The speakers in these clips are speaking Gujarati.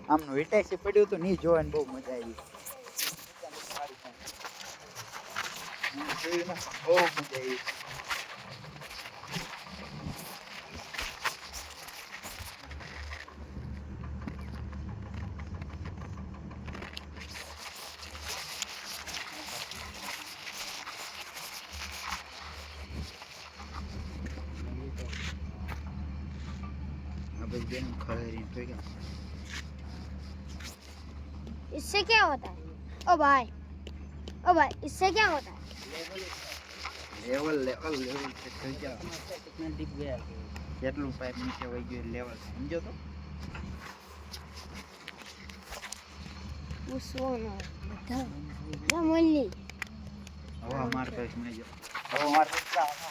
આમનું વિટાઈ પડ્યું તો નહીં જોવાની બહુ મજા આવી. બહુ મજા આવી. इससे क्या होता है? ओ भाई इससे क्या होता है? लेवल कितना डीप गया કેટલું પાઇપ નીચે વહી ગયું લેવલ સમજો તો ઉસવાનો બધા જમલી હવા મારતો છે મે જો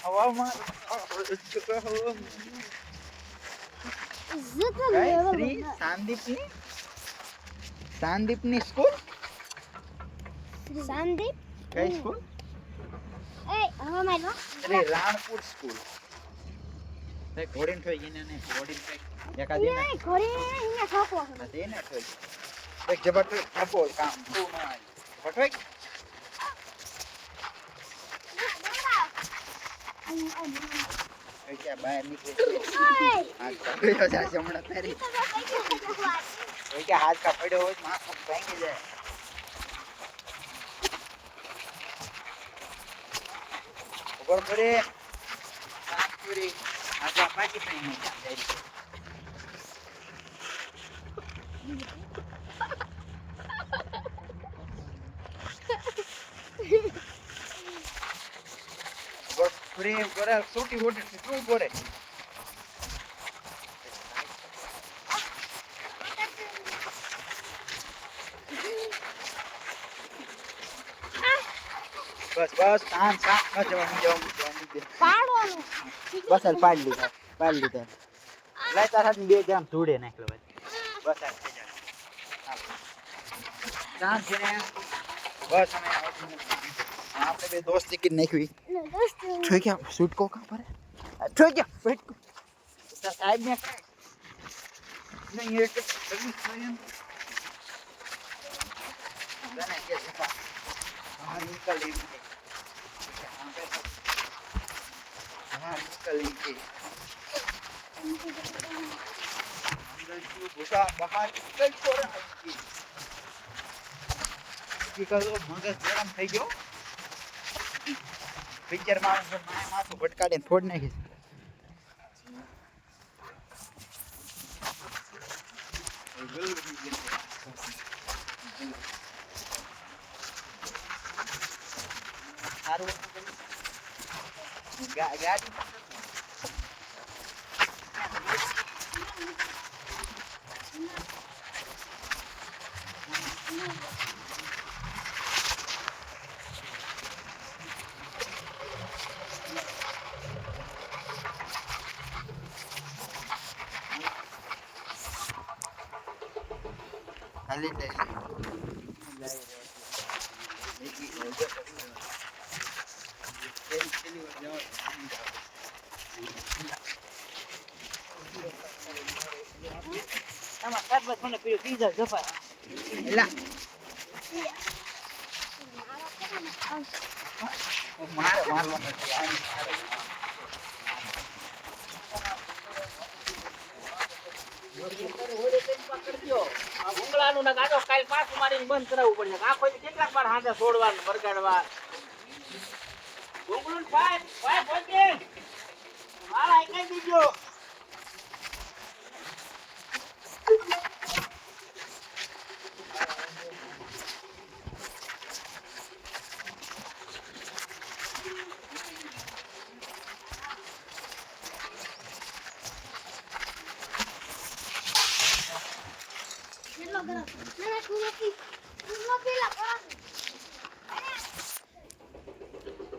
હવા માર ઇજ્જત શ્રી સંદીપની સ્કૂલ સંદીપ કઈ સ્કૂલ એ હવે મારો શ્રી રાણપુર સ્કૂલ તે ઘોડીને થઈ ગઈને ને ઘોડીને એકાદી ને ઘોડી અહીંયા ઠોકો તે ને થઈ એક જબરદસ્ત ઠપો કામ તું ના આવી ફટવાઈ क्या बाहर निकले हाथ पकड़ो जा जमड़ा तेरी कोई क्या हाथ का पड़े हो मां सब भांगी जाए ऊपर पड़े पूरी आजा पाकी पे नहीं जाए पूरी पूरा छोटी छोटी टूट पड़े बस बस शांत शांत मत जाओ પાડવાનું बस अल पाड़ लीधा लाई तारा बे जाम धूड़े नाखलो बस आ शांत छे बस हमें आपने बे दोस्ती की नाखवी छो क्या सूट को कहां पर है छो क्या बैठ को साहब ने नहीं ये तो सर्विस लाइन जाने के सफा हां निकल ली हां निकल ली अंदर की घुसा बाहर निकल छोड़ की कर दो मगज गरम થઈ ગયો પિક્ચર માં માથું ભટકાડીને ફોડ નાખી સારું ગાડી खाली ले આમાં કાટ બસ મને પીઝા જફા એલા મારવા નથી આની ઉંગલાનું ના ગાડો કાલ પાછું મારીને બંધ કરાવવું પડશે આખો કેટલાક વાર હાથે છોડવાનું બરગાડવા ઉંગલું ભાઈ પહોંચે મારા એકઈ દીજો કેટલો ગરમ ના ના તું નથી પેલા